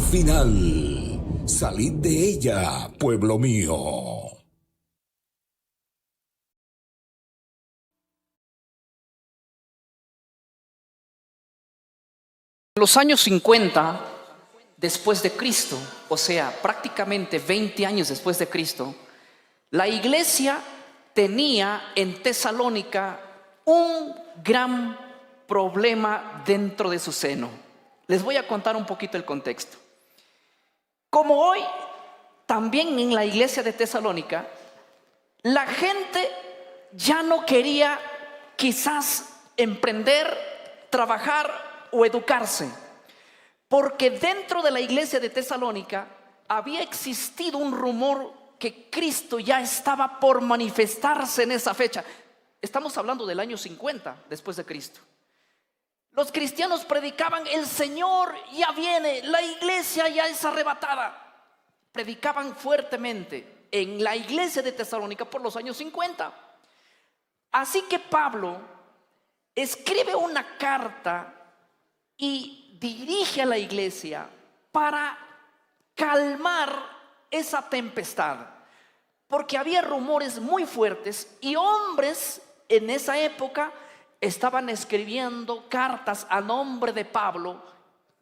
final. Salid de ella, pueblo mío. En los años 50 después de Cristo, o sea, prácticamente 20 años después de Cristo, la iglesia tenía en Tesalónica un gran problema dentro de su seno. Les voy a contar un poquito el contexto. Como hoy, también en la iglesia de Tesalónica, la gente ya no quería quizás emprender, trabajar o educarse, porque dentro de la iglesia de Tesalónica había existido un rumor que Cristo ya estaba por manifestarse en esa fecha. Estamos hablando del año 50 después de Cristo. Los cristianos predicaban: el Señor ya viene, la iglesia ya es arrebatada. Predicaban fuertemente en la iglesia de Tesalónica por los años 50. Así que Pablo escribe una carta y dirige a la iglesia para calmar esa tempestad, porque había rumores muy fuertes y hombres en esa época estaban escribiendo cartas a nombre de Pablo,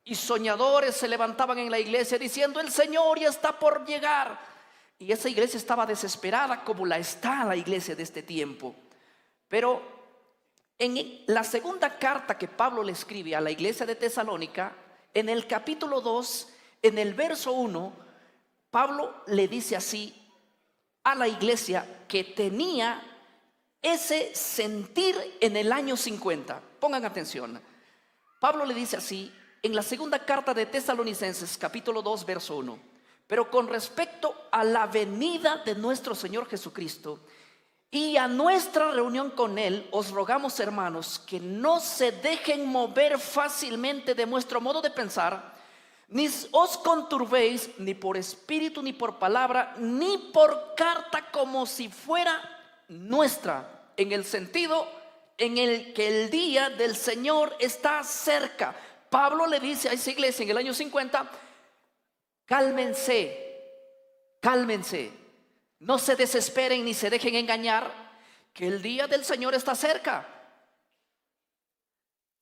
y soñadores se levantaban en la iglesia diciendo: el Señor ya está por llegar. Y esa iglesia estaba desesperada, como la está la iglesia de este tiempo. Pero en la segunda carta que Pablo le escribe a la iglesia de Tesalónica, en el capítulo 2, en el verso 1, Pablo le dice así a la iglesia que tenía ese sentir en el año 50. Pongan atención. Pablo le dice así en la segunda carta de Tesalonicenses, capítulo 2, verso 1: pero con respecto a la venida de nuestro Señor Jesucristo y a nuestra reunión con Él, os rogamos, hermanos, que no se dejen mover fácilmente de vuestro modo de pensar, ni os conturbéis ni por espíritu, ni por palabra, ni por carta, como si fuera nuestra, en el sentido en el que el día del Señor está cerca. Pablo le dice a esa iglesia en el año 50: cálmense, cálmense, no se desesperen ni se dejen engañar, que el día del Señor está cerca.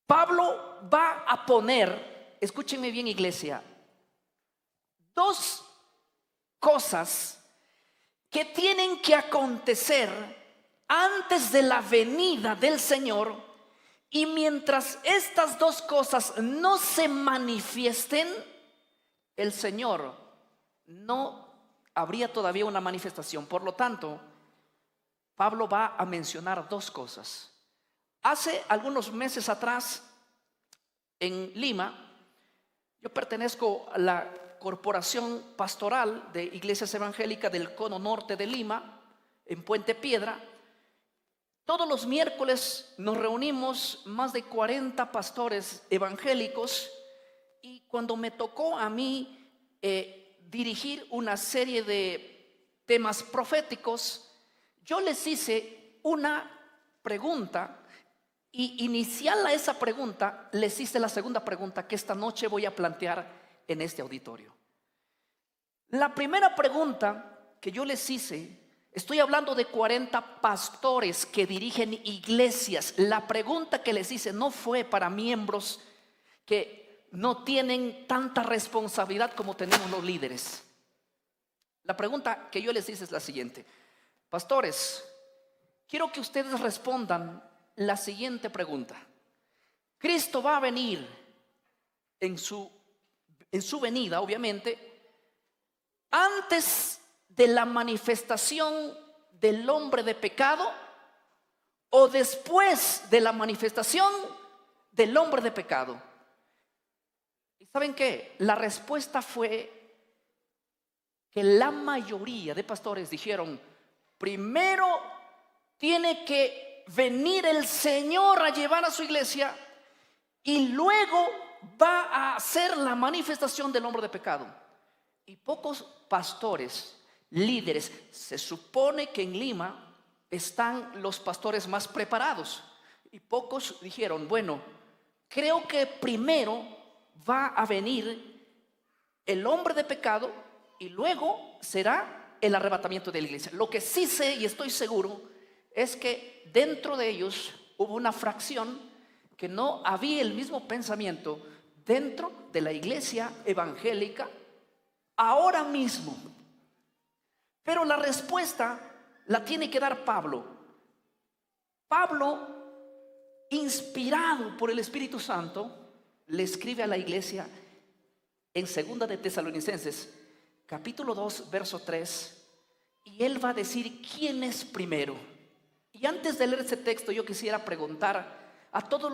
Pablo va a poner, escúchenme bien, iglesia, dos cosas que tienen que acontecer antes de la venida del Señor, y mientras estas dos cosas no se manifiesten, el Señor no habría todavía una manifestación. Por lo tanto, Pablo va a mencionar dos cosas. Hace algunos meses atrás, en Lima, yo pertenezco a la corporación pastoral de iglesias evangélicas del cono norte de Lima, en Puente Piedra. Todos los miércoles nos reunimos más de 40 pastores evangélicos, y cuando me tocó a mí dirigir una serie de temas proféticos, yo les hice una pregunta, y inicial a esa pregunta les hice la segunda pregunta que esta noche voy a plantear en este auditorio. La primera pregunta que yo les hice, estoy hablando de 40 pastores que dirigen iglesias. La pregunta que les hice no fue para miembros que no tienen tanta responsabilidad como tenemos los líderes. La pregunta que yo les hice es la siguiente: pastores, quiero que ustedes respondan la siguiente pregunta. Cristo va a venir en su venida, obviamente, antes de la manifestación del hombre de pecado, o después de la manifestación del hombre de pecado. ¿Y saben qué? La respuesta fue que la mayoría de pastores dijeron: primero tiene que venir el Señor a llevar a su iglesia, y luego va a hacer la manifestación del hombre de pecado. Y pocos pastores, líderes, se supone que en Lima están los pastores más preparados, y pocos dijeron: bueno, creo que primero va a venir el hombre de pecado y luego será el arrebatamiento de la iglesia. Lo que sí sé y estoy seguro es que dentro de ellos hubo una fracción que no había el mismo pensamiento dentro de la iglesia evangélica ahora mismo. Pero la respuesta la tiene que dar Pablo. Pablo, inspirado por el Espíritu Santo, le escribe a la iglesia en 2 de Tesalonicenses, capítulo 2, verso 3, y él va a decir quién es primero. Y antes de leer ese texto, yo quisiera preguntar a todos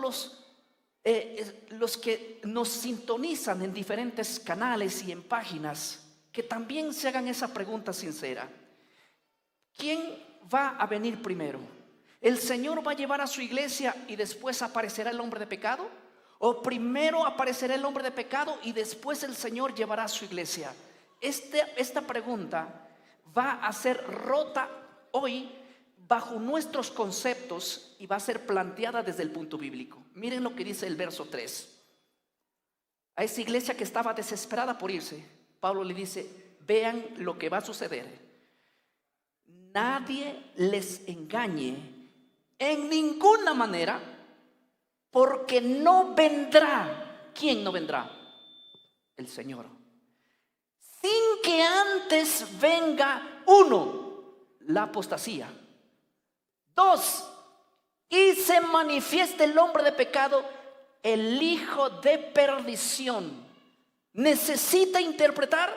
los que nos sintonizan en diferentes canales y en páginas, que también se hagan esa pregunta sincera: ¿quién va a venir primero? ¿El Señor va a llevar a su iglesia y después aparecerá el hombre de pecado? ¿O primero aparecerá el hombre de pecado y después el Señor llevará a su iglesia? Esta pregunta va a ser rota hoy bajo nuestros conceptos y va a ser planteada desde el punto bíblico. Miren lo que dice el verso 3. A esa iglesia que estaba desesperada por irse, Pablo le dice: vean lo que va a suceder. Nadie les engañe en ninguna manera, porque no vendrá. ¿Quién no vendrá? El Señor. Sin que antes venga, 1, la apostasía. 2, y se manifieste el hombre de pecado, el hijo de perdición. ¿Necesita interpretar?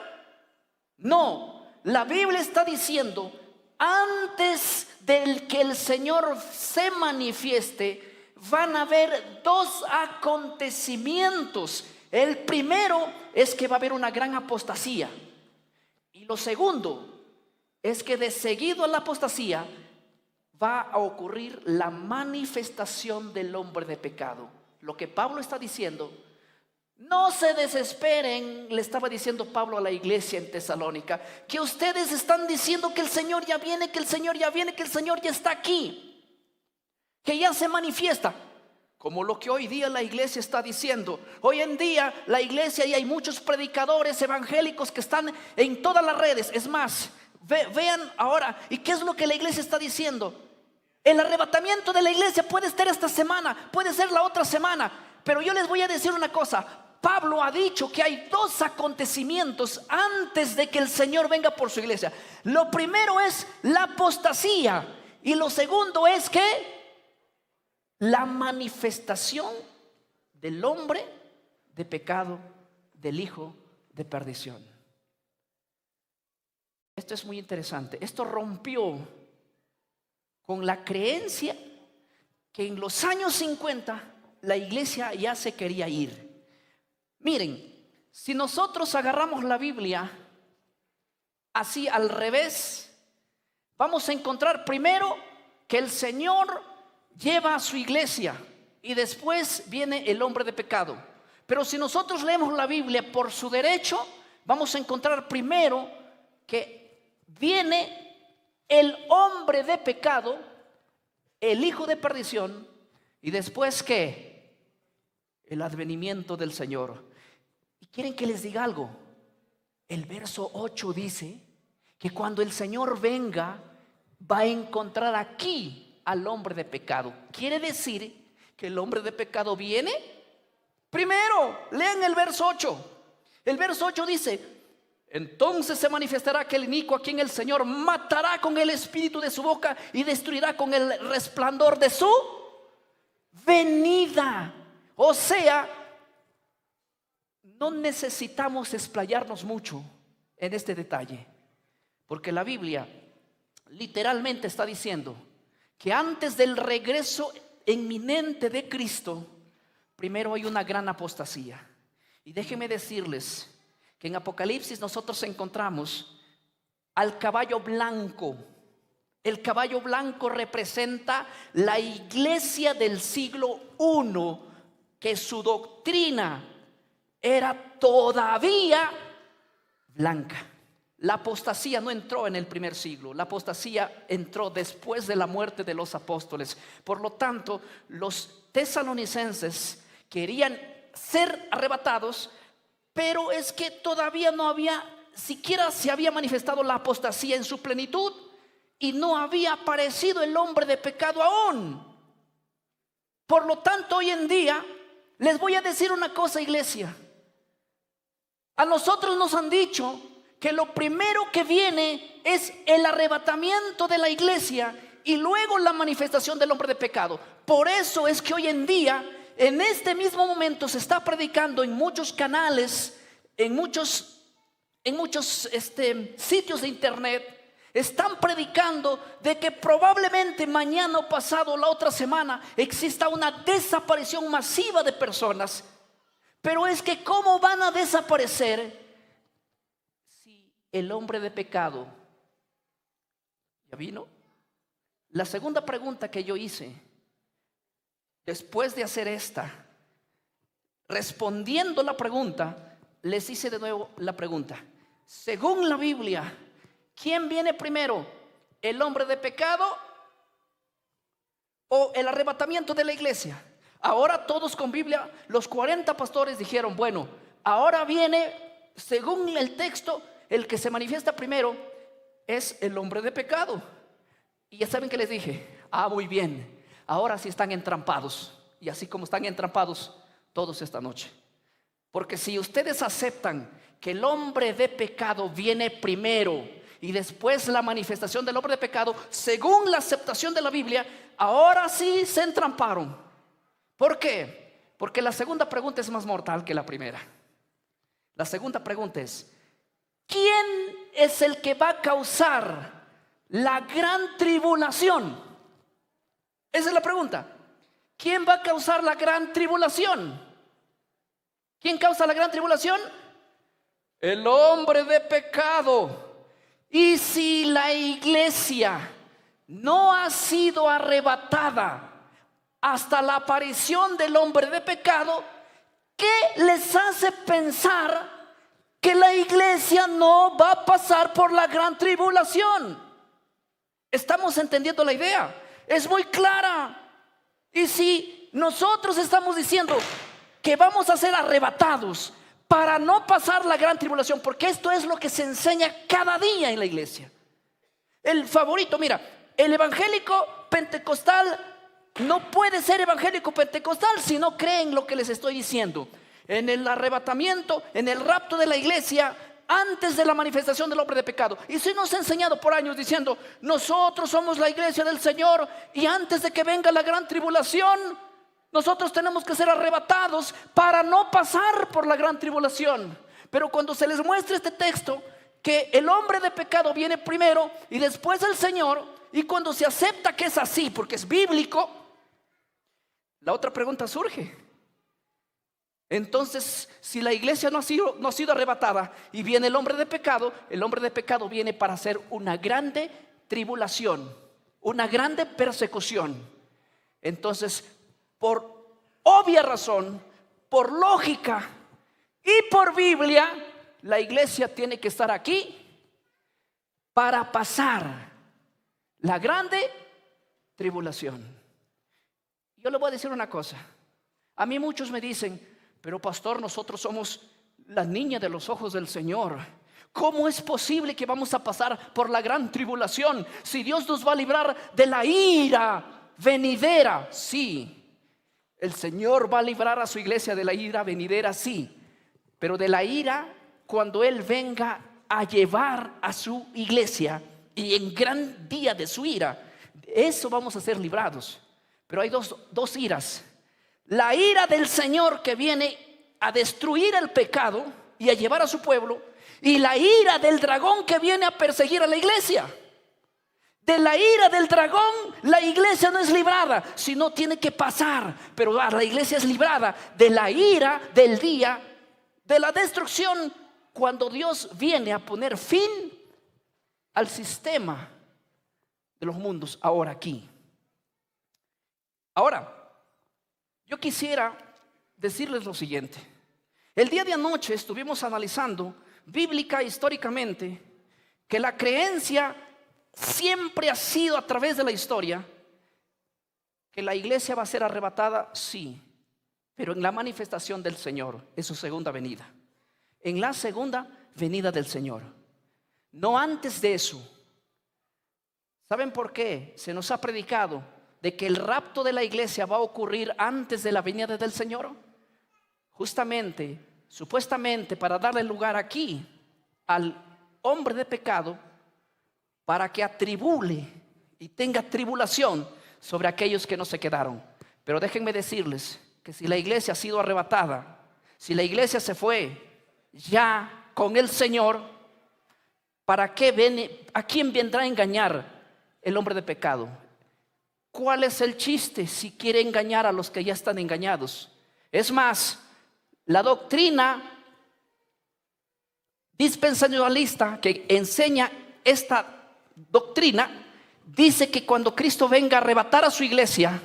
No, la Biblia está diciendo: antes del que el Señor se manifieste, van a haber 2 acontecimientos. El primero es que va a haber una gran apostasía. Y lo segundo es que de seguido a la apostasía va a ocurrir la manifestación del hombre de pecado. Lo que Pablo está diciendo: no se desesperen, le estaba diciendo Pablo a la iglesia en Tesalónica, que ustedes están diciendo que el Señor ya viene, que el Señor ya viene, que el Señor ya está aquí, que ya se manifiesta. Como lo que hoy día la iglesia está diciendo. Hoy en día la iglesia, y hay muchos predicadores evangélicos que están en todas las redes. Es más, vean ahora, ¿y qué es lo que la iglesia está diciendo? El arrebatamiento de la iglesia puede estar esta semana, puede ser la otra semana. Pero yo les voy a decir una cosa: Pablo ha dicho que hay 2 acontecimientos antes de que el Señor venga por su iglesia. Lo primero es la apostasía, y lo segundo es que la manifestación del hombre de pecado, del hijo de perdición. Esto es muy interesante. Esto rompió con la creencia que en los años 50 la iglesia ya se quería ir. Miren, si nosotros agarramos la Biblia así al revés, vamos a encontrar primero que el Señor lleva a su iglesia y después viene el hombre de pecado. Pero si nosotros leemos la Biblia por su derecho, vamos a encontrar primero que viene el hombre de pecado, el hijo de perdición, y después ¿qué? El advenimiento del Señor. ¿Y quieren que les diga algo? El verso 8 dice que cuando el Señor venga, va a encontrar aquí al hombre de pecado. Quiere decir que el hombre de pecado viene primero. Lean el verso 8. El verso 8 dice: entonces se manifestará aquel inicuo a quien el Señor matará con el espíritu de su boca y destruirá con el resplandor de su venida. O sea, no necesitamos explayarnos mucho en este detalle, porque la Biblia literalmente está diciendo que antes del regreso inminente de Cristo, primero hay una gran apostasía. Y déjenme decirles que en Apocalipsis nosotros encontramos al caballo blanco. El caballo blanco representa la iglesia del siglo I, que su doctrina era todavía blanca. La apostasía no entró en el primer siglo. La apostasía entró después de la muerte de los apóstoles. Por lo tanto, los tesalonicenses querían ser arrebatados pero es que todavía no había, siquiera se había manifestado la apostasía en su plenitud y no había aparecido el hombre de pecado aún. Por lo tanto, hoy en día les voy a decir una cosa, iglesia. A nosotros nos han dicho que lo primero que viene es el arrebatamiento de la iglesia y luego la manifestación del hombre de pecado. Por eso es que hoy en día, en este mismo momento, se está predicando en muchos canales, en muchos sitios de internet. Están predicando de que probablemente mañana o pasado, la otra semana, exista una desaparición masiva de personas. Pero es que ¿cómo van a desaparecer si el hombre de pecado ya vino? La segunda pregunta que yo hice, después de hacer esta, respondiendo la pregunta, les hice de nuevo la pregunta. Según la Biblia, ¿quién viene primero? ¿El hombre de pecado o el arrebatamiento de la iglesia? Ahora todos con Biblia, los 40 pastores dijeron, bueno, ahora viene, según el texto, el que se manifiesta primero es el hombre de pecado. Y ya saben que les dije, muy bien, ahora sí están entrampados. Y así como están entrampados todos esta noche. Porque si ustedes aceptan que el hombre de pecado viene primero y después la manifestación del hombre de pecado, según la aceptación de la Biblia, ahora sí se entramparon. ¿Por qué? Porque la segunda pregunta es más mortal que la primera. La segunda pregunta es, ¿quién es el que va a causar la gran tribulación? Esa es la pregunta. ¿Quién va a causar la gran tribulación? ¿Quién causa la gran tribulación? El hombre de pecado. Y si la iglesia no ha sido arrebatada hasta la aparición del hombre de pecado, ¿qué les hace pensar que la iglesia no va a pasar por la gran tribulación? ¿Estamos entendiendo la idea? Es muy clara. Y si nosotros estamos diciendo que vamos a ser arrebatados para no pasar la gran tribulación, porque esto es lo que se enseña cada día en la iglesia. El favorito, mira, el evangélico pentecostal no puede ser evangélico pentecostal si no creen lo que les estoy diciendo. En el arrebatamiento, en el rapto de la iglesia, antes de la manifestación del hombre de pecado. Y se nos ha enseñado por años diciendo, nosotros somos la iglesia del Señor y antes de que venga la gran tribulación, nosotros tenemos que ser arrebatados para no pasar por la gran tribulación. Pero cuando se les muestra este texto, que el hombre de pecado viene primero y después el Señor, y cuando se acepta que es así, porque es bíblico, la otra pregunta surge. Entonces, si la iglesia no ha sido arrebatada y viene el hombre de pecado viene para hacer una grande tribulación, una grande persecución. Entonces, por obvia razón, por lógica y por Biblia, la iglesia tiene que estar aquí para pasar la grande tribulación. Yo le voy a decir una cosa. A mí muchos me dicen, pero pastor, nosotros somos la niña de los ojos del Señor. ¿Cómo es posible que vamos a pasar por la gran tribulación si Dios nos va a librar de la ira venidera? Sí, el Señor va a librar a su iglesia de la ira venidera, sí. Pero de la ira cuando Él venga a llevar a su iglesia y en gran día de su ira, eso vamos a ser librados. Pero hay dos iras. La ira del Señor que viene a destruir el pecado y a llevar a su pueblo, y la ira del dragón que viene a perseguir a la iglesia. De la ira del dragón la iglesia no es librada, sino tiene que pasar. Pero la iglesia es librada de la ira del día de la destrucción, cuando Dios viene a poner fin al sistema de los mundos ahora aquí. Ahora, yo quisiera decirles lo siguiente. El día de anoche estuvimos analizando bíblica e históricamente que la creencia siempre ha sido a través de la historia que la iglesia va a ser arrebatada, sí, pero en la manifestación del Señor, en su segunda venida. en la segunda venida del Señor, no antes de eso. ¿Saben por qué? Se nos ha predicado de que el rapto de la iglesia va a ocurrir antes de la venida del Señor. Justamente, supuestamente, para darle lugar aquí al hombre de pecado, para que atribule y tenga tribulación sobre aquellos que no se quedaron. Pero déjenme decirles que si la iglesia ha sido arrebatada, si la iglesia se fue ya con el Señor, ¿para qué viene? ¿A quién vendrá a engañar el hombre de pecado? ¿Cuál es el chiste si quiere engañar a los que ya están engañados? Es más, la doctrina dispensacionalista que enseña esta doctrina dice que cuando Cristo venga a arrebatar a su iglesia,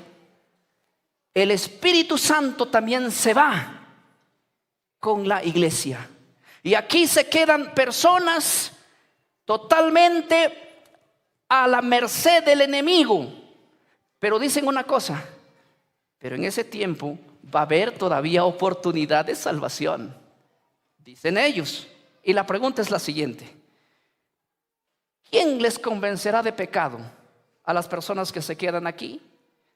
el Espíritu Santo también se va con la iglesia. Y aquí se quedan personas totalmente a la merced del enemigo. Pero dicen una cosa, pero en ese tiempo va a haber todavía oportunidad de salvación, dicen ellos. Y la pregunta es la siguiente: ¿quién les convencerá de pecado a las personas que se quedan aquí?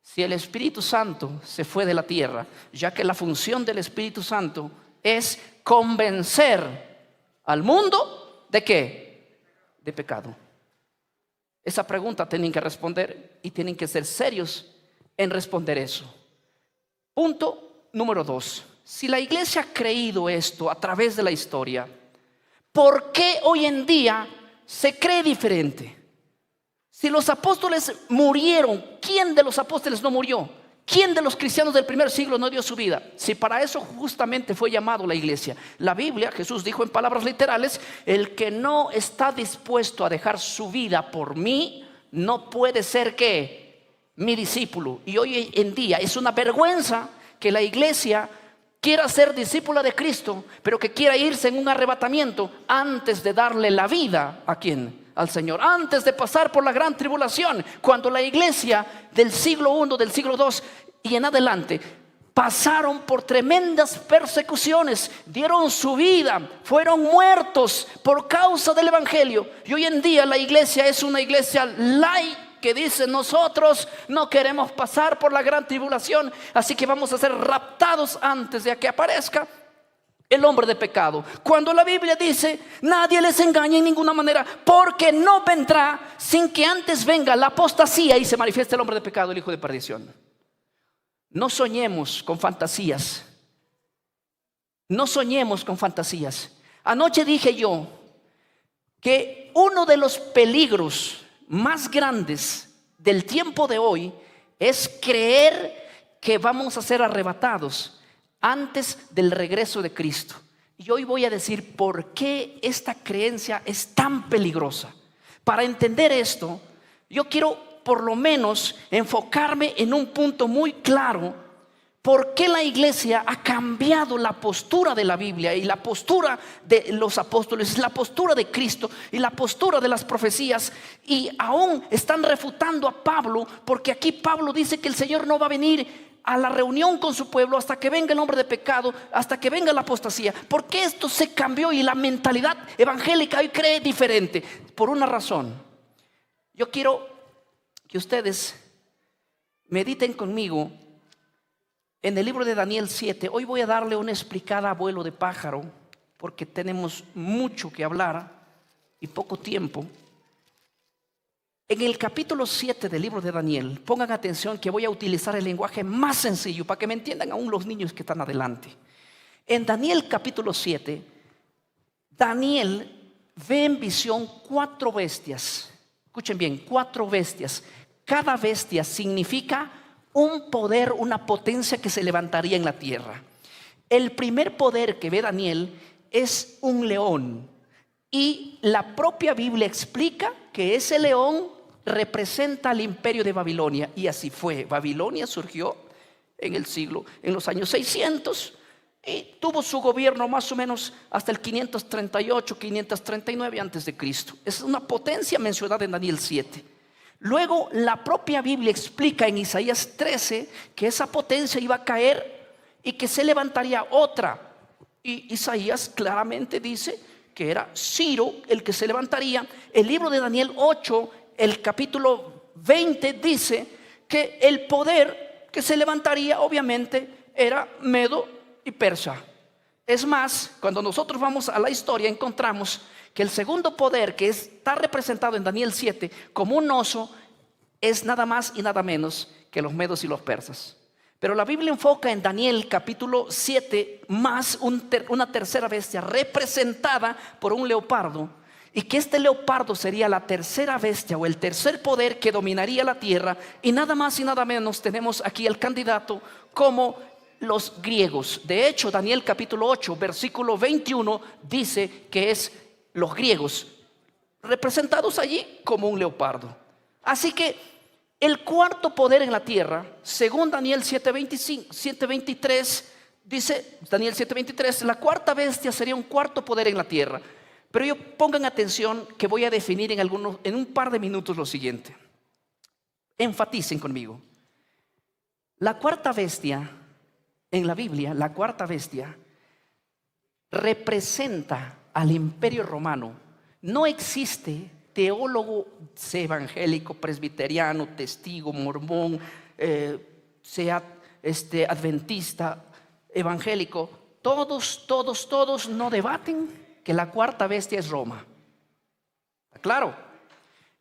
Si el Espíritu Santo se fue de la tierra, ya que la función del Espíritu Santo es convencer al mundo ¿de qué? De pecado. Esa pregunta tienen que responder y tienen que ser serios en responder eso. Punto número 2. Si la iglesia ha creído esto a través de la historia, ¿por qué hoy en día se cree diferente? Si los apóstoles murieron, ¿quién de los apóstoles no murió? ¿Quién de los cristianos del primer siglo no dio su vida? Si para eso justamente fue llamado la iglesia. La Biblia, Jesús dijo en palabras literales: el que no está dispuesto a dejar su vida por mí, no puede ser ¿qué? Mi discípulo. Y hoy en día es una vergüenza que la iglesia quiera ser discípula de Cristo, pero que quiera irse en un arrebatamiento antes de darle la vida ¿a quién? Al Señor, antes de pasar por la gran tribulación, cuando la iglesia del siglo I, del siglo II y en adelante pasaron por tremendas persecuciones, dieron su vida, fueron muertos por causa del evangelio. Y hoy en día la iglesia es una iglesia light que dice: nosotros no queremos pasar por la gran tribulación, así que vamos a ser raptados antes de que aparezca el hombre de pecado. Cuando la Biblia dice: nadie les engañe en ninguna manera, porque no vendrá sin que antes venga la apostasía y se manifieste el hombre de pecado, el hijo de perdición. No soñemos con fantasías. No soñemos con fantasías. Anoche dije yo que uno de los peligros más grandes del tiempo de hoy es creer que vamos a ser arrebatados antes del regreso de Cristo. Y hoy voy a decir por qué esta creencia es tan peligrosa. Para entender esto, yo quiero por lo menos enfocarme en un punto muy claro: por qué la iglesia ha cambiado la postura de la Biblia y la postura de los apóstoles, la postura de Cristo y la postura de las profecías, y aún están refutando a Pablo, porque aquí Pablo dice que el Señor no va a venir a la reunión con su pueblo hasta que venga el hombre de pecado, hasta que venga la apostasía. ¿Por qué esto se cambió y la mentalidad evangélica hoy cree diferente? Por una razón. Yo quiero que ustedes mediten conmigo en el libro de Daniel 7. Hoy voy a darle una explicada a vuelo de pájaro, porque tenemos mucho que hablar y poco tiempo. En el capítulo 7 del libro de Daniel, pongan atención que voy a utilizar el lenguaje más sencillo para que me entiendan aún los niños que están adelante. En Daniel capítulo 7, Daniel ve en visión 4 bestias. Escuchen bien, 4 bestias. Cada bestia significa un poder, una potencia que se levantaría en la tierra. El primer poder que ve Daniel es un león, y la propia Biblia explica que ese león representa al imperio de Babilonia. Y así fue. Babilonia surgió en los años 600 y tuvo su gobierno más o menos hasta el 538, 539 antes de Cristo. Es una potencia mencionada en Daniel 7. Luego la propia Biblia explica en Isaías 13 que esa potencia iba a caer y que se levantaría otra Y Isaías claramente dice que era Ciro el que se levantaría. El libro de Daniel 8, el capítulo 20, dice que el poder que se levantaría obviamente era Medo y Persa. Es más, cuando nosotros vamos a la historia encontramos que el segundo poder que está representado en Daniel 7 como un oso es nada más y nada menos que los medos y los persas. Pero la Biblia enfoca en Daniel capítulo 7 más una tercera bestia representada por un leopardo, y que este leopardo sería la tercera bestia o el tercer poder que dominaría la tierra. Y nada más y nada menos tenemos aquí el candidato como los griegos. De hecho, Daniel capítulo 8 versículo 21 dice que es los griegos representados allí como un leopardo. Así que el cuarto poder en la tierra, según Daniel 7:23, dice Daniel 7:23, la cuarta bestia sería un cuarto poder en la tierra. Pero pongan atención que voy a definir en un par de minutos lo siguiente. Enfaticen conmigo. La cuarta bestia en la Biblia, la cuarta bestia representa al Imperio Romano. No existe teólogo, sea evangélico, presbiteriano, testigo, mormón, sea adventista, evangélico, todos no debaten que la cuarta bestia es Roma. Claro,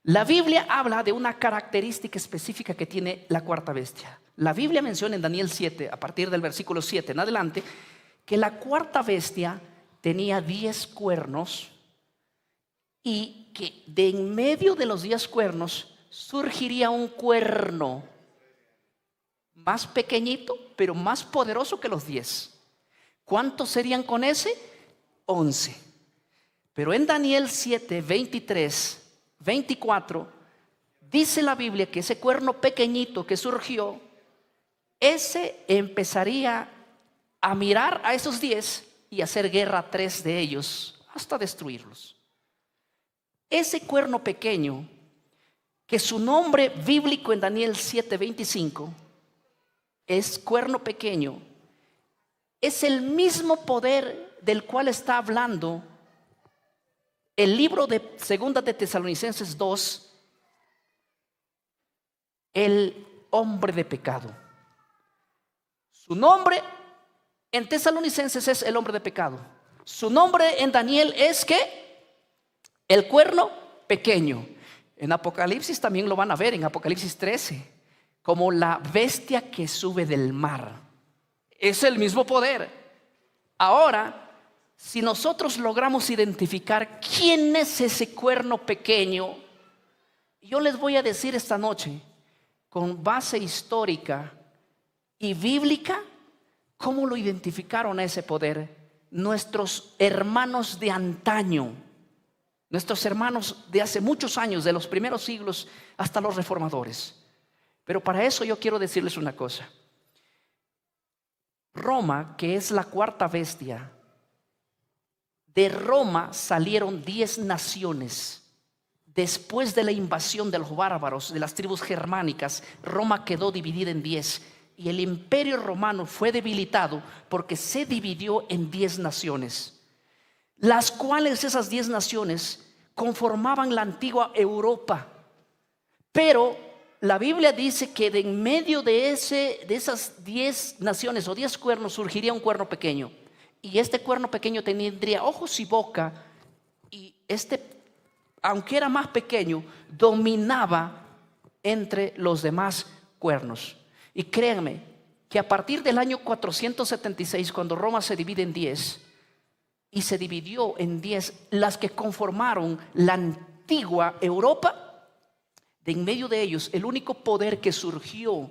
la Biblia habla de una característica específica que tiene la cuarta bestia. La Biblia menciona en Daniel 7, a partir del versículo 7 en adelante, que la cuarta bestia tenía 10 cuernos, y que de en medio de los 10 cuernos surgiría un cuerno más pequeñito, pero más poderoso que los 10. ¿Cuántos serían con ese? 11. Pero en Daniel 7, 23, 24, dice la Biblia que ese cuerno pequeñito que surgió, ese empezaría a mirar a esos 10 y hacer guerra a 3 de ellos hasta destruirlos. Ese cuerno pequeño, que su nombre bíblico en Daniel 7:25 es cuerno pequeño, es el mismo poder del cual está hablando el libro de Segunda de Tesalonicenses 2, el hombre de pecado. Su nombre en Tesalonicenses es el hombre de pecado. Su nombre en Daniel es ¿qué? El cuerno pequeño. En Apocalipsis también lo van a ver, en Apocalipsis 13, como la bestia que sube del mar. Es el mismo poder. Ahora, si nosotros logramos identificar quién es ese cuerno pequeño, yo les voy a decir esta noche, con base histórica y bíblica, cómo lo identificaron a ese poder nuestros hermanos de antaño. Nuestros hermanos de hace muchos años, de los primeros siglos hasta los reformadores. Pero para eso yo quiero decirles una cosa. Roma, que es la cuarta bestia, de Roma salieron 10 naciones. Después de la invasión de los bárbaros, de las tribus germánicas, Roma quedó dividida en 10. Y el imperio romano fue debilitado porque se dividió en 10 naciones. Las cuales esas 10 naciones conformaban la antigua Europa. Pero la Biblia dice que de en medio de esas 10 naciones o 10 cuernos surgiría un cuerno pequeño. Y este cuerno pequeño tendría ojos y boca. Y aunque era más pequeño, dominaba entre los demás cuernos. Y créanme que a partir del año 476, cuando Roma se divide en 10, y se dividió en 10, las que conformaron la antigua Europa, de en medio de ellos, el único poder que surgió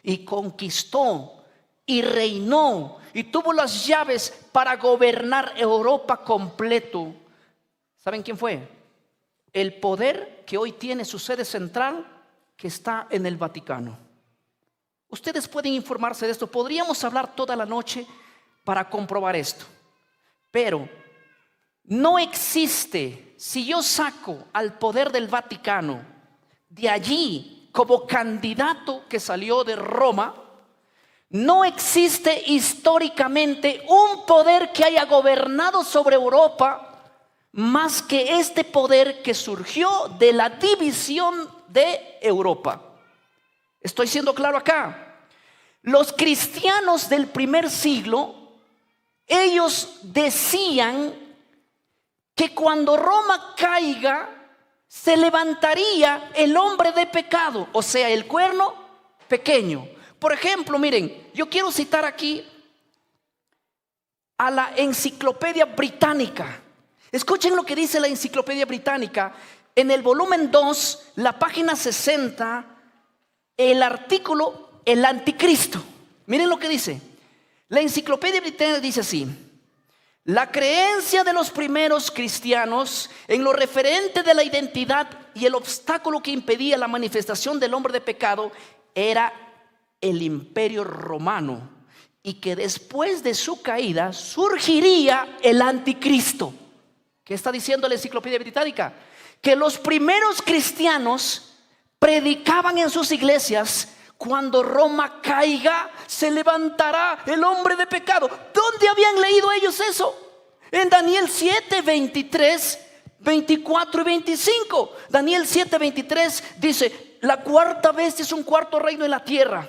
y conquistó y reinó y tuvo las llaves para gobernar Europa completo, ¿saben quién fue? El poder que hoy tiene su sede central, que está en el Vaticano. Ustedes pueden informarse de esto. Podríamos hablar toda la noche para comprobar esto. Pero no existe, si yo saco al poder del Vaticano de allí como candidato que salió de Roma, No existe históricamente un poder que haya gobernado sobre Europa más que este poder que surgió de la división de Europa. Estoy siendo claro acá. Los cristianos del primer siglo, ellos decían que cuando Roma caiga, se levantaría el hombre de pecado, o sea, el cuerno pequeño. Por ejemplo, miren, yo quiero citar aquí a la Enciclopedia Británica. Escuchen lo que dice la Enciclopedia Británica en el volumen 2, la página 60, el artículo El Anticristo. Miren lo que dice. La Enciclopedia Británica dice así: la creencia de los primeros cristianos en lo referente de la identidad y el obstáculo que impedía la manifestación del hombre de pecado era el Imperio Romano, y que después de su caída surgiría el Anticristo. ¿Qué está diciendo la Enciclopedia Británica? Que los primeros cristianos predicaban en sus iglesias: cuando Roma caiga, se levantará el hombre de pecado. ¿Dónde habían leído ellos eso? En Daniel 7, 23, 24 y 25. Daniel 7, 23 dice: la cuarta bestia es un cuarto reino en la tierra,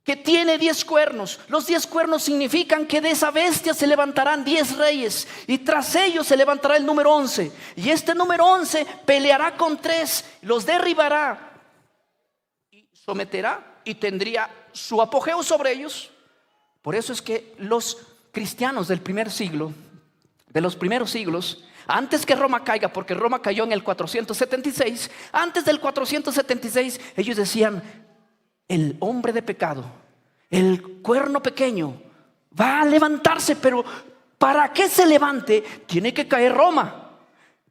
que tiene 10 cuernos. Los 10 cuernos significan que de esa bestia se levantarán 10 reyes, y tras ellos se levantará el número 11. Y este número 11 peleará con 3, los derribará, someterá y tendría su apogeo sobre ellos. Por eso es que los cristianos del primer siglo, de los primeros siglos, antes que Roma caiga, porque Roma cayó en el 476, antes del 476 ellos decían: el hombre de pecado, el cuerno pequeño, va a levantarse, pero para que se levante tiene que caer Roma.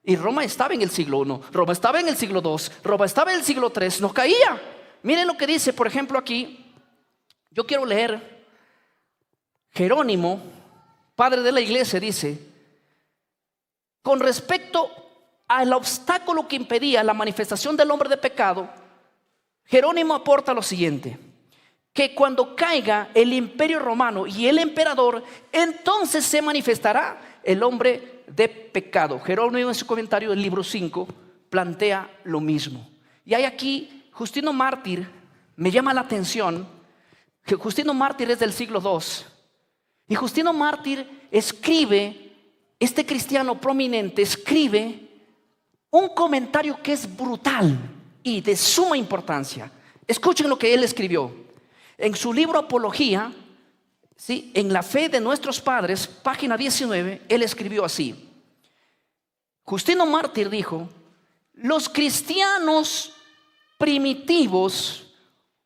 Y Roma estaba en el siglo I, Roma estaba en el siglo II, Roma estaba en el siglo III, no caía. Miren lo que dice, por ejemplo, aquí. Yo quiero leer Jerónimo, padre de la iglesia, dice: con respecto al obstáculo que impedía la manifestación del hombre de pecado, Jerónimo aporta lo siguiente: que cuando caiga el imperio romano y el emperador, entonces se manifestará el hombre de pecado. Jerónimo, en su comentario del libro 5, plantea lo mismo. Y hay aquí Justino Mártir. Me llama la atención que Justino Mártir es del siglo II, y Justino Mártir escribe, este cristiano prominente escribe un comentario que es brutal y de suma importancia. Escuchen lo que él escribió en su libro Apología, ¿sí? En la fe de nuestros padres, página 19. Él escribió así: Justino Mártir dijo: los cristianos primitivos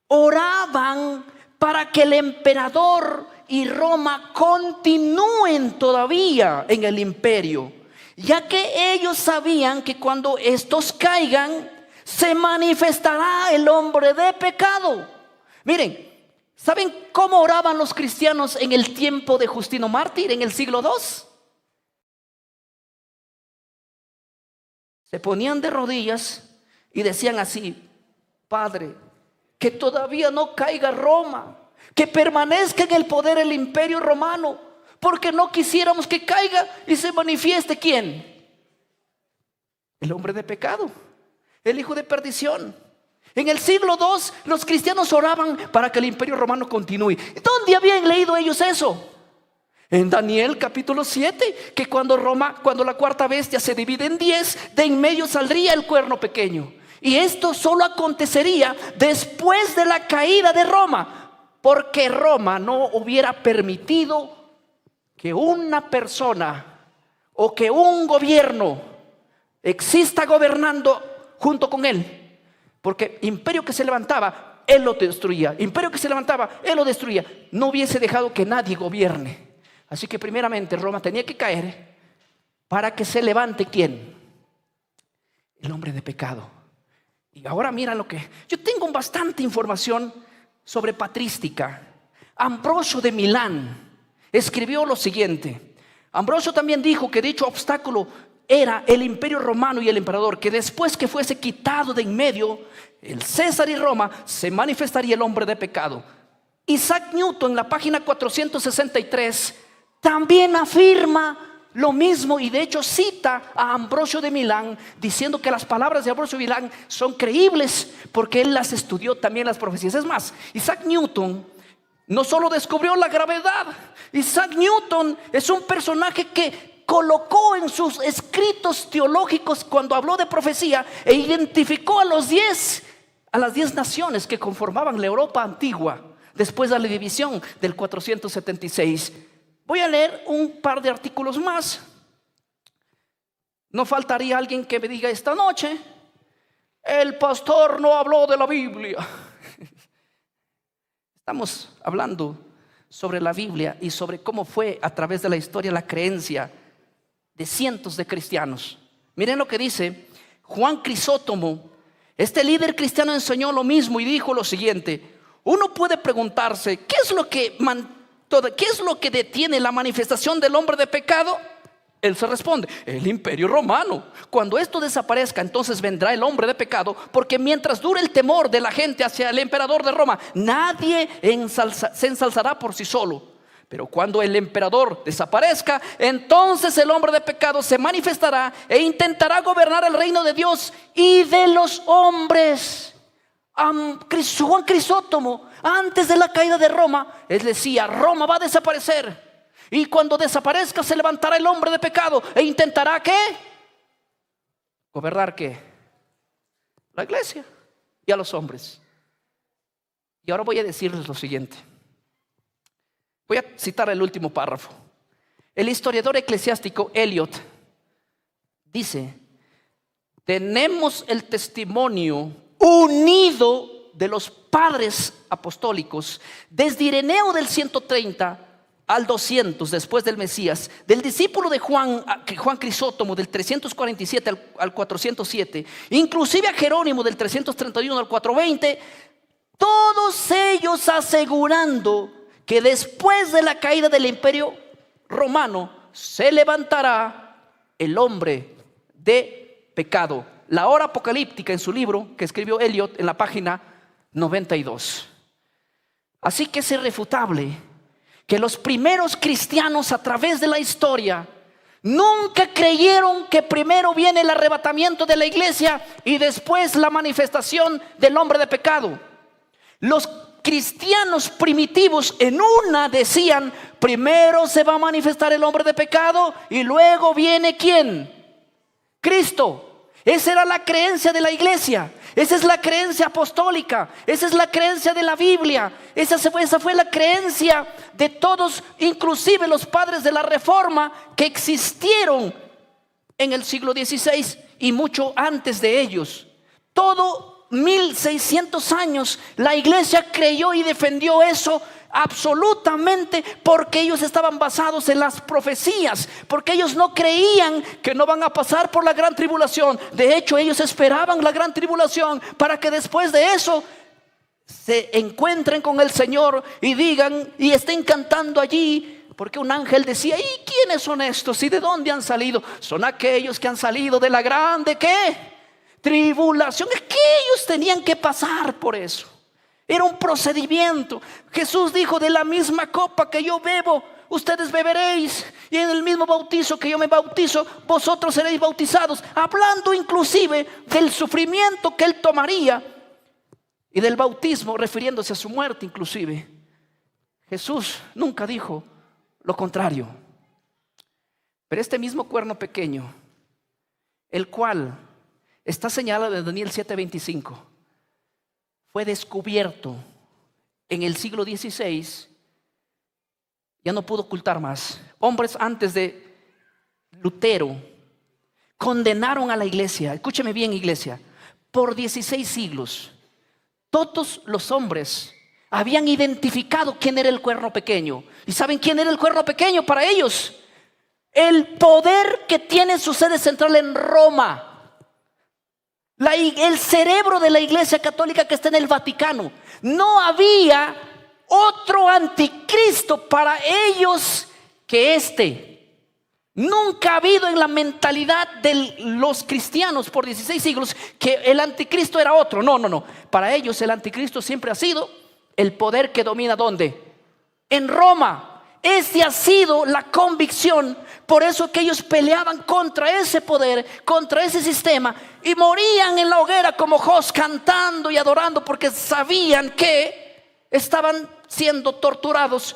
oraban para que el emperador y Roma continúen todavía en el imperio, ya que ellos sabían que cuando estos caigan, se manifestará el hombre de pecado. Miren, ¿saben cómo oraban los cristianos en el tiempo de Justino Mártir, en el siglo II? Se ponían de rodillas y decían así: Padre, que todavía no caiga Roma, que permanezca en el poder el imperio romano, porque no quisiéramos que caiga y se manifieste ¿quién? El hombre de pecado, el hijo de perdición. En el siglo II los cristianos oraban para que el imperio romano continúe. ¿Dónde habían leído ellos eso? En Daniel capítulo 7, que cuando la cuarta bestia se divide en 10, de en medio saldría el cuerno pequeño. Y esto solo acontecería después de la caída de Roma, porque Roma no hubiera permitido que una persona o que un gobierno exista gobernando junto con él. Porque imperio que se levantaba, él lo destruía. Imperio que se levantaba, él lo destruía. No hubiese dejado que nadie gobierne. Así que primeramente Roma tenía que caer para que se levante ¿quién? El hombre de pecado. Y ahora mira lo que... Yo tengo bastante información sobre patrística. Ambrosio de Milán escribió lo siguiente. Ambrosio también dijo que dicho obstáculo era el imperio romano y el emperador, que después que fuese quitado de en medio el César y Roma, se manifestaría el hombre de pecado. Isaac Newton, en la página 463, también afirma lo mismo, y de hecho cita a Ambrosio de Milán diciendo que las palabras de Ambrosio de Milán son creíbles porque él las estudió también, las profecías. Es más, Isaac Newton no solo descubrió la gravedad, Isaac Newton es un personaje que colocó en sus escritos teológicos, cuando habló de profecía, e identificó a las 10 naciones que conformaban la Europa antigua después de la división del 476. Voy a leer un par de artículos más. No faltaría alguien que me diga esta noche: el pastor no habló de la Biblia. Estamos hablando sobre la Biblia y sobre cómo fue a través de la historia la creencia de cientos de cristianos. Miren lo que dice Juan Crisóstomo. Este líder cristiano enseñó lo mismo y dijo lo siguiente: uno puede preguntarse, ¿qué es lo que detiene la manifestación del hombre de pecado? Él se responde: el imperio romano. Cuando esto desaparezca, entonces vendrá el hombre de pecado, porque mientras dure el temor de la gente hacia el emperador de Roma, nadie se ensalzará por sí solo. Pero cuando el emperador desaparezca, entonces el hombre de pecado se manifestará e intentará gobernar el reino de Dios y de los hombres. Juan Crisóstomo, antes de la caída de Roma, él decía: Roma va a desaparecer, y cuando desaparezca se levantará el hombre de pecado e intentará ¿qué? Gobernar ¿qué? La iglesia y a los hombres. Y ahora voy a decirles lo siguiente. Voy a citar el último párrafo. El historiador eclesiástico Eliot dice: tenemos el testimonio unido de los padres apostólicos desde Ireneo del 130 al 200 después del Mesías, del discípulo de Juan Crisóstomo del 347 al 407, inclusive a Jerónimo del 331 al 420, todos ellos asegurando que después de la caída del imperio romano se levantará el hombre de pecado. La hora apocalíptica, en su libro que escribió Eliot, en la página 92. Así que es irrefutable que los primeros cristianos a través de la historia nunca creyeron que primero viene el arrebatamiento de la iglesia y después la manifestación del hombre de pecado. Los cristianos primitivos en una decían: primero se va a manifestar el hombre de pecado y luego viene ¿quién? Cristo. Esa era la creencia de la iglesia. Esa es la creencia apostólica. Esa es la creencia de la Biblia. Esa fue la creencia de todos, inclusive los padres de la Reforma, que existieron en el siglo XVI y mucho antes de ellos. Todo 1600 años la iglesia creyó y defendió eso absolutamente, porque ellos estaban basados en las profecías, porque ellos no creían que no van a pasar por la gran tribulación. De hecho, ellos esperaban la gran tribulación para que después de eso se encuentren con el Señor y digan y estén cantando allí. Porque un ángel decía: ¿y quiénes son estos? ¿Y de dónde han salido? Son aquellos que han salido de la grande ¿qué? Tribulación. Es que ellos tenían que pasar por eso. Era un procedimiento. Jesús dijo: de la misma copa que yo bebo, ustedes beberéis, y en el mismo bautizo que yo me bautizo, vosotros seréis bautizados. Hablando inclusive del sufrimiento que él tomaría y del bautismo, refiriéndose a su muerte inclusive. Jesús nunca dijo lo contrario. Pero este mismo cuerno pequeño, el cual está señalado en Daniel 7:25, fue descubierto en el siglo XVI. Ya no pudo ocultar más. Hombres antes de Lutero condenaron a la iglesia. Escúcheme bien, iglesia. Por 16 siglos todos los hombres habían identificado quién era el cuerno pequeño. ¿Y saben quién era el cuerno pequeño para ellos? El poder que tiene su sede central en Roma. El cerebro de la iglesia católica que está en el Vaticano. No había otro anticristo para ellos que este. Nunca ha habido en la mentalidad de los cristianos por 16 siglos que el anticristo era otro. No. Para ellos el anticristo siempre ha sido el poder que domina ¿dónde? En Roma. Esa ha sido la convicción. Por eso que ellos peleaban contra ese poder, contra ese sistema, y morían en la hoguera como Jos, cantando y adorando, porque sabían que estaban siendo torturados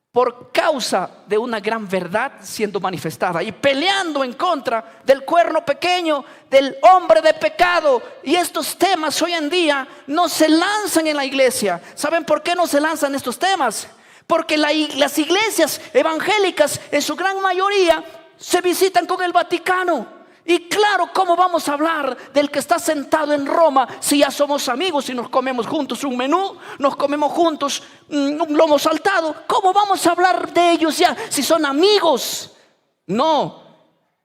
por causa de una gran verdad siendo manifestada, y peleando en contra del cuerno pequeño, del hombre de pecado. Y estos temas hoy en día no se lanzan en la iglesia. ¿Saben por qué no se lanzan estos temas? Porque las iglesias evangélicas en su gran mayoría se visitan con el Vaticano. Y claro, ¿cómo vamos a hablar del que está sentado en Roma si ya somos amigos y nos comemos juntos un menú, nos comemos juntos un lomo saltado? ¿Cómo vamos a hablar de ellos ya si son amigos? No,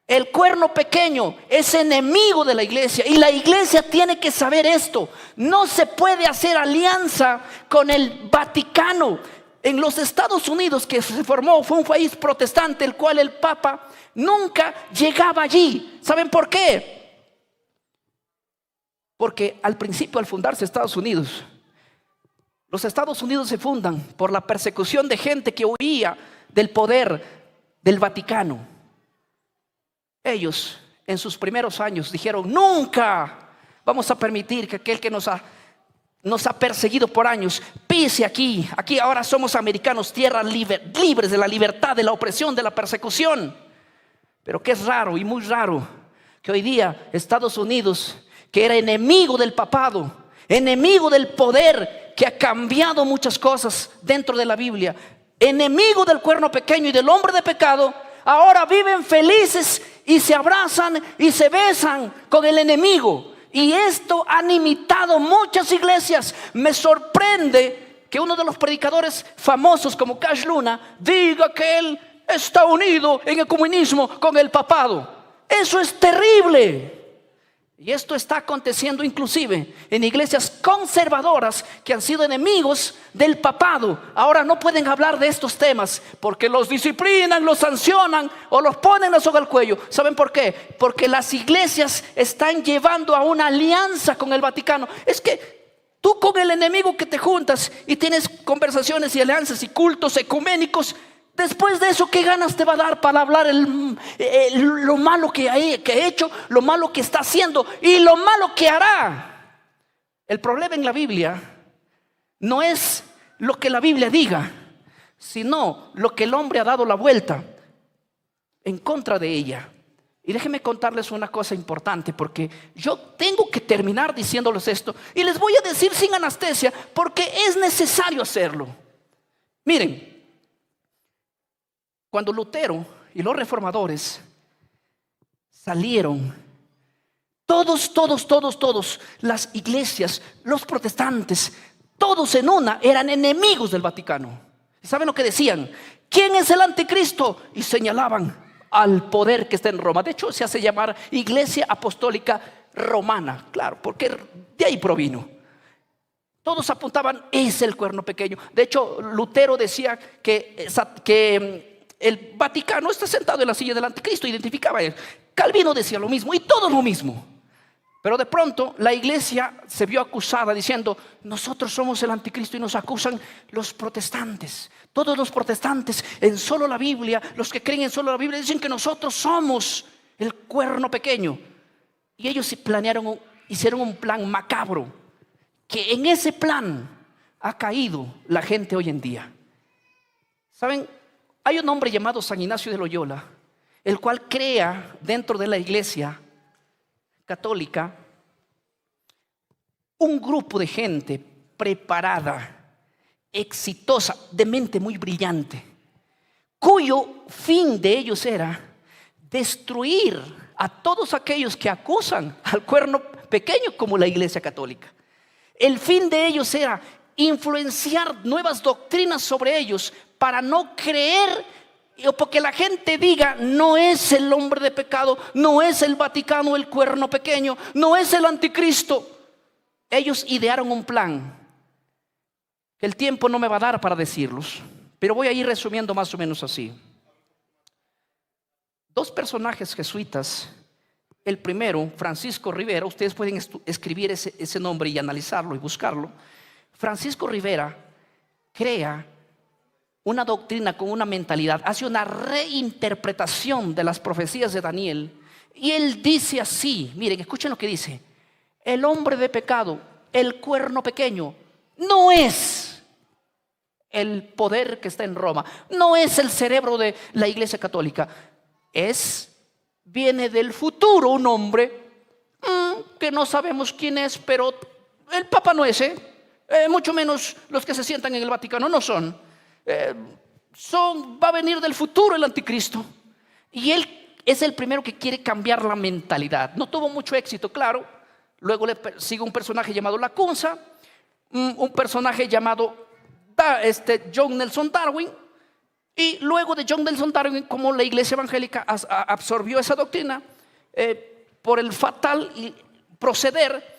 el cuerno pequeño es enemigo de la iglesia, y la iglesia tiene que saber esto. No se puede hacer alianza con el Vaticano. En los Estados Unidos, que se formó, fue un país protestante, el cual el Papa nunca llegaba allí. ¿Saben por qué? Porque al principio, al fundarse Estados Unidos, los Estados Unidos se fundan por la persecución de gente que huía del poder del Vaticano. Ellos en sus primeros años dijeron: nunca vamos a permitir que aquel que nos ha perseguido por años pise aquí ahora somos americanos, tierras libres de la libertad, de la opresión, de la persecución. Pero que es raro y muy raro que hoy día Estados Unidos, que era enemigo del papado, enemigo del poder, que ha cambiado muchas cosas dentro de la Biblia, enemigo del cuerno pequeño y del hombre de pecado, ahora viven felices y se abrazan y se besan con el enemigo. Y esto han imitado muchas iglesias. Me sorprende que uno de los predicadores famosos como Cash Luna diga que él está unido en ecumenismo con el papado. Eso es terrible. Y esto está aconteciendo inclusive en iglesias conservadoras que han sido enemigos del papado. Ahora no pueden hablar de estos temas porque los disciplinan, los sancionan o los ponen la soga al cuello. ¿Saben por qué? Porque las iglesias están llevando a una alianza con el Vaticano. Es que tú con el enemigo que te juntas y tienes conversaciones y alianzas y cultos ecuménicos, después de eso, ¿qué ganas te va a dar para hablar lo malo que ha hecho, lo malo que está haciendo y lo malo que hará? El problema en la Biblia no es lo que la Biblia diga, sino lo que el hombre ha dado la vuelta en contra de ella. Y déjenme contarles una cosa importante, porque yo tengo que terminar diciéndoles esto, y les voy a decir sin anestesia porque es necesario hacerlo. Miren, cuando Lutero y los reformadores salieron, todos, las iglesias, los protestantes, todos en una eran enemigos del Vaticano. ¿Y saben lo que decían? ¿Quién es el anticristo? Y señalaban al poder que está en Roma. De hecho, se hace llamar Iglesia Apostólica Romana, claro, porque de ahí provino. Todos apuntaban: es el cuerno pequeño. De hecho, Lutero decía que el Vaticano está sentado en la silla del anticristo, identificaba a él. Calvino decía lo mismo y todo lo mismo. Pero de pronto la iglesia se vio acusada diciendo: nosotros somos el anticristo, y nos acusan los protestantes. Todos los protestantes en solo la Biblia, los que creen en solo la Biblia, dicen que nosotros somos el cuerno pequeño. Y ellos hicieron un plan macabro, que en ese plan ha caído la gente hoy en día. ¿Saben? Hay un hombre llamado San Ignacio de Loyola, el cual crea dentro de la iglesia católica un grupo de gente preparada, exitosa, de mente muy brillante, cuyo fin de ellos era destruir a todos aquellos que acusan al cuerno pequeño como la iglesia católica. El fin de ellos era influenciar nuevas doctrinas sobre ellos para no creer, o porque la gente diga: no es el hombre de pecado, no es el Vaticano, el cuerno pequeño, no es el anticristo. Ellos idearon un plan que el tiempo no me va a dar para decirlos, pero voy a ir resumiendo más o menos así. Dos personajes jesuitas. El primero, Francisco Rivera, ustedes pueden escribir ese nombre y analizarlo y buscarlo. Francisco Rivera crea una doctrina con una mentalidad, hace una reinterpretación de las profecías de Daniel, y él dice así, miren, escuchen lo que dice: el hombre de pecado, el cuerno pequeño, no es el poder que está en Roma, no es el cerebro de la Iglesia Católica, viene del futuro un hombre que no sabemos quién es, pero el Papa no es, mucho menos los que se sientan en el Vaticano no son. Va a venir del futuro el anticristo, y él es el primero que quiere cambiar la mentalidad. No tuvo mucho éxito, claro. Luego le sigue un personaje llamado Lacunza, un personaje llamado John Nelson Darwin, y luego de John Nelson Darwin, como la Iglesia Evangélica absorbió esa doctrina por el fatal proceder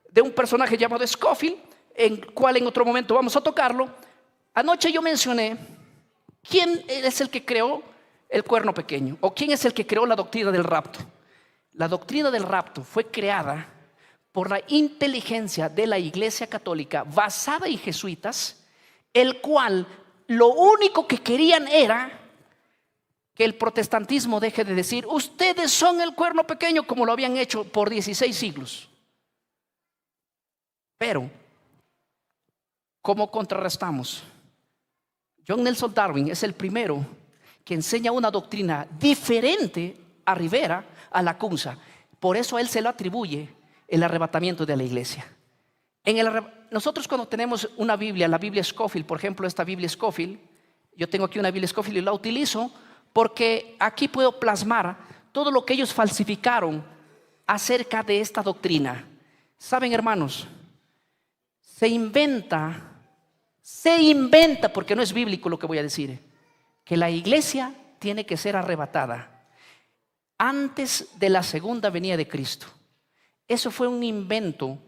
de un personaje llamado Scofield, en cual en otro momento vamos a tocarlo. Anoche yo mencioné quién es el que creó el cuerno pequeño, o quién es el que creó la doctrina del rapto. La doctrina del rapto fue creada por la inteligencia de la Iglesia Católica, basada en jesuitas, el cual lo único que querían era que el protestantismo deje de decir: ustedes son el cuerno pequeño, como lo habían hecho por 16 siglos. Pero, ¿cómo contrarrestamos? John Nelson Darwin es el primero que enseña una doctrina diferente a Rivera, a Lacunza. Por eso a él se lo atribuye el arrebatamiento de la iglesia. Nosotros cuando tenemos una Biblia, la Biblia Scofield, por ejemplo, esta Biblia Scofield, yo tengo aquí una Biblia Scofield y la utilizo porque aquí puedo plasmar todo lo que ellos falsificaron acerca de esta doctrina. Saben, hermanos, se inventa, porque no es bíblico lo que voy a decir, que la iglesia tiene que ser arrebatada antes de la segunda venida de Cristo. Eso fue un invento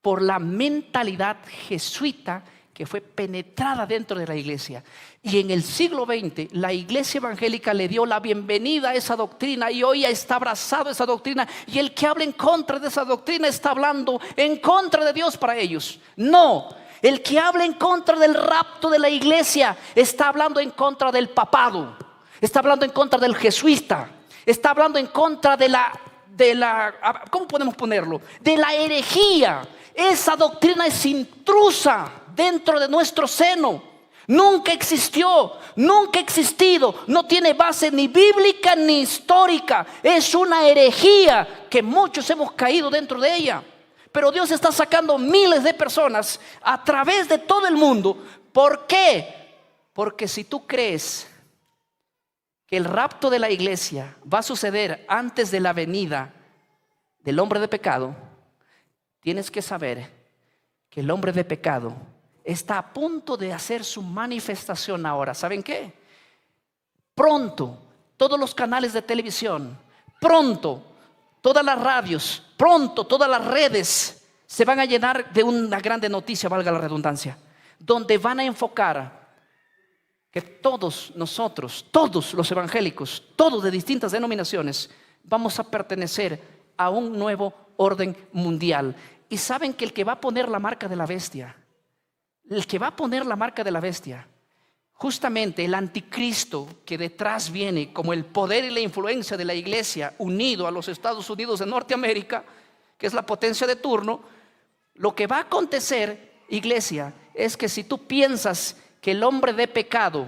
por la mentalidad jesuita que fue penetrada dentro de la iglesia. Y en el siglo XX la iglesia evangélica le dio la bienvenida a esa doctrina, y hoy está abrazado esa doctrina, y el que habla en contra de esa doctrina está hablando en contra de Dios para ellos. No, el que habla en contra del rapto de la iglesia está hablando en contra del papado, está hablando en contra del jesuita, está hablando en contra de la ¿cómo podemos ponerlo? De la herejía. Esa doctrina es intrusa dentro de nuestro seno. Nunca existió, nunca ha existido, no tiene base ni bíblica ni histórica. Es una herejía que muchos hemos caído dentro de ella. Pero Dios está sacando miles de personas a través de todo el mundo. ¿Por qué? Porque si tú crees que el rapto de la iglesia va a suceder antes de la venida del hombre de pecado, tienes que saber que el hombre de pecado está a punto de hacer su manifestación ahora. ¿Saben qué? Pronto, todos los canales de televisión, pronto, todas las radios, pronto, todas las redes se van a llenar de una grande noticia, valga la redundancia, donde van a enfocar que todos nosotros, todos los evangélicos, todos de distintas denominaciones, vamos a pertenecer a un nuevo orden mundial. Y saben que el que va a poner la marca de la bestia, justamente el anticristo que detrás viene como el poder y la influencia de la iglesia unido a los Estados Unidos de Norteamérica, que es la potencia de turno, lo que va a acontecer, iglesia, es que si tú piensas que el hombre de pecado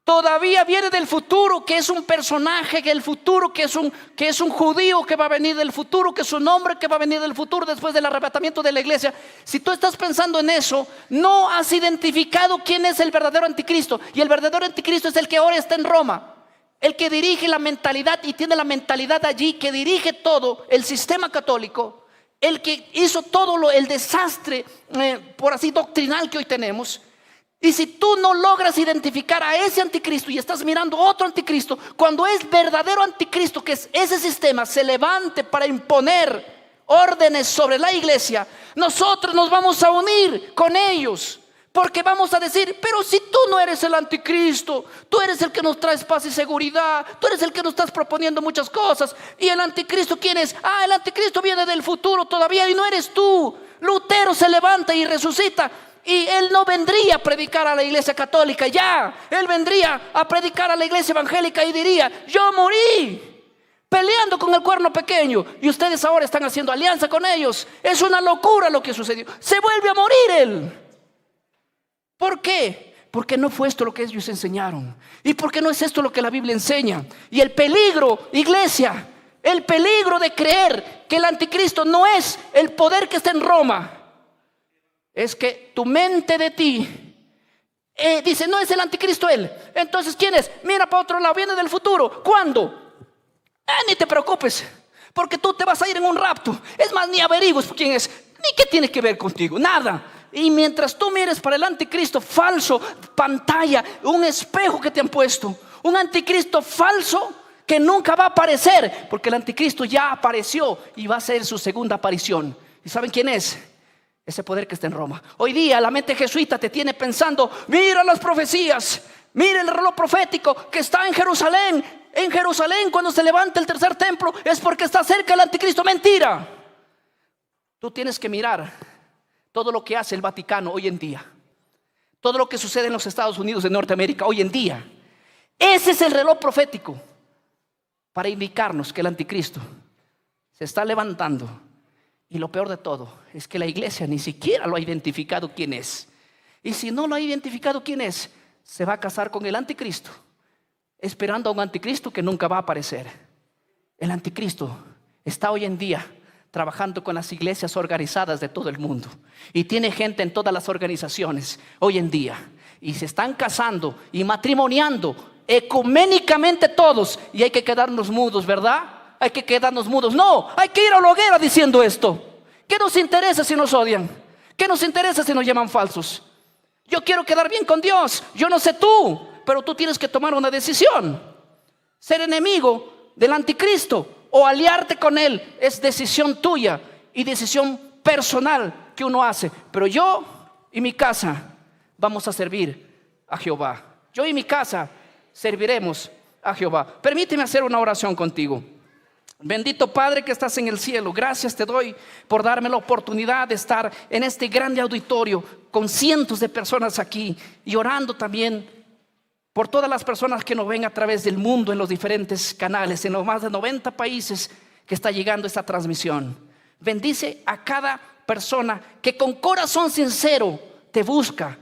todavía viene del futuro, que es un personaje del futuro, que es un judío que va a venir del futuro, que es un hombre que va a venir del futuro después del arrebatamiento de la iglesia, si tú estás pensando en eso, no has identificado quién es el verdadero anticristo. Y el verdadero anticristo es el que ahora está en Roma, el que dirige la mentalidad y tiene la mentalidad allí, que dirige todo el sistema católico, el que hizo todo el desastre por así doctrinal que hoy tenemos. Y si tú no logras identificar a ese anticristo y estás mirando otro anticristo, cuando es verdadero anticristo, que es ese sistema, se levante para imponer órdenes sobre la iglesia, nosotros nos vamos a unir con ellos Porque vamos a decir, pero si tú no eres el anticristo, tú eres el que nos traes paz y seguridad, tú eres el que nos estás proponiendo muchas cosas. ¿Y el anticristo quién es? El anticristo viene del futuro todavía y no eres tú. Lutero se levanta y resucita, y él no vendría a predicar a la iglesia católica ya. Él vendría a predicar a la iglesia evangélica y diría, yo morí peleando con el cuerno pequeño y ustedes ahora están haciendo alianza con ellos. Es una locura lo que sucedió. Se vuelve a morir él. ¿Por qué? Porque no fue esto lo que ellos enseñaron. ¿Y por qué no es esto lo que la Biblia enseña? Y el peligro, iglesia, el peligro de creer que el anticristo no es el poder que está en Roma, es que tu mente de ti dice, no es el anticristo él. Entonces, ¿quién es? Mira para otro lado, viene del futuro. ¿Cuándo? Ni te preocupes, porque tú te vas a ir en un rapto. Es más, ni averigues quién es, ni qué tiene que ver contigo, nada. Y mientras tú mires para el anticristo falso, pantalla, un espejo que te han puesto, un anticristo falso que nunca va a aparecer, porque el anticristo ya apareció y va a ser su segunda aparición. ¿Y saben quién es? Ese poder que está en Roma. Hoy día la mente jesuita te tiene pensando, mira las profecías, mira el reloj profético que está en Jerusalén. En Jerusalén, cuando se levanta el tercer templo, es porque está cerca el anticristo. Mentira. Tú tienes que mirar todo lo que hace el Vaticano hoy en día, todo lo que sucede en los Estados Unidos de Norteamérica hoy en día. Ese es el reloj profético para indicarnos que el anticristo se está levantando. Y lo peor de todo es que la iglesia ni siquiera lo ha identificado quién es. Y si no lo ha identificado quién es, se va a casar con el anticristo, esperando a un anticristo que nunca va a aparecer. El anticristo está hoy en día trabajando con las iglesias organizadas de todo el mundo, y tiene gente en todas las organizaciones hoy en día, y se están casando y matrimoniando ecuménicamente todos, y hay que quedarnos mudos, ¿verdad? Hay que quedarnos mudos. No, hay que ir a la hoguera diciendo esto. ¿Qué nos interesa si nos odian? ¿Qué nos interesa si nos llaman falsos? Yo quiero quedar bien con Dios. Yo no sé tú, pero tú tienes que tomar una decisión. Ser enemigo del anticristo o aliarte con él es decisión tuya y decisión personal que uno hace. Pero yo y mi casa vamos a servir a Jehová. Yo y mi casa serviremos a Jehová. Permíteme hacer una oración contigo. Bendito Padre que estás en el cielo, gracias te doy por darme la oportunidad de estar en este grande auditorio con cientos de personas aquí, y orando también por todas las personas que nos ven a través del mundo en los diferentes canales, en los más de 90 países que está llegando esta transmisión. Bendice a cada persona que con corazón sincero te busca,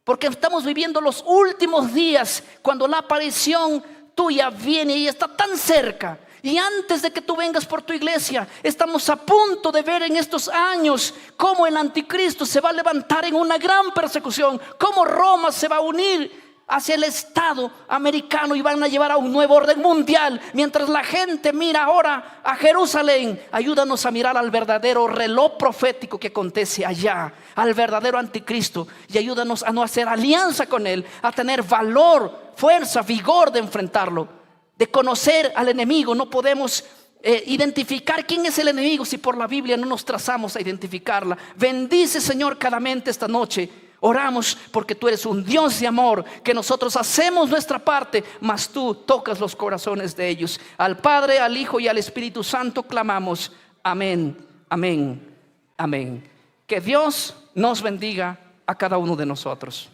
porque estamos viviendo los últimos días, cuando la aparición tuya viene y está tan cerca. Y antes de que tú vengas por tu iglesia, estamos a punto de ver en estos años cómo el anticristo se va a levantar en una gran persecución, cómo Roma se va a unir hacia el Estado americano y van a llevar a un nuevo orden mundial. Mientras la gente mira ahora a Jerusalén, ayúdanos a mirar al verdadero reloj profético que acontece allá, al verdadero anticristo, y ayúdanos a no hacer alianza con él, a tener valor, fuerza, vigor de enfrentarlo, de conocer al enemigo. No podemos identificar quién es el enemigo si por la Biblia no nos trazamos a identificarla. Bendice, Señor, cada mente esta noche. Oramos porque tú eres un Dios de amor, que nosotros hacemos nuestra parte, mas tú tocas los corazones de ellos. Al Padre, al Hijo y al Espíritu Santo clamamos. Amén, amén, amén. Que Dios nos bendiga a cada uno de nosotros.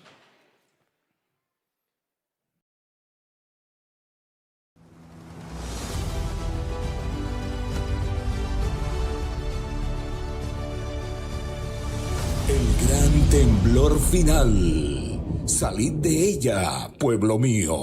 El gran temblor final. Salid de ella, pueblo mío.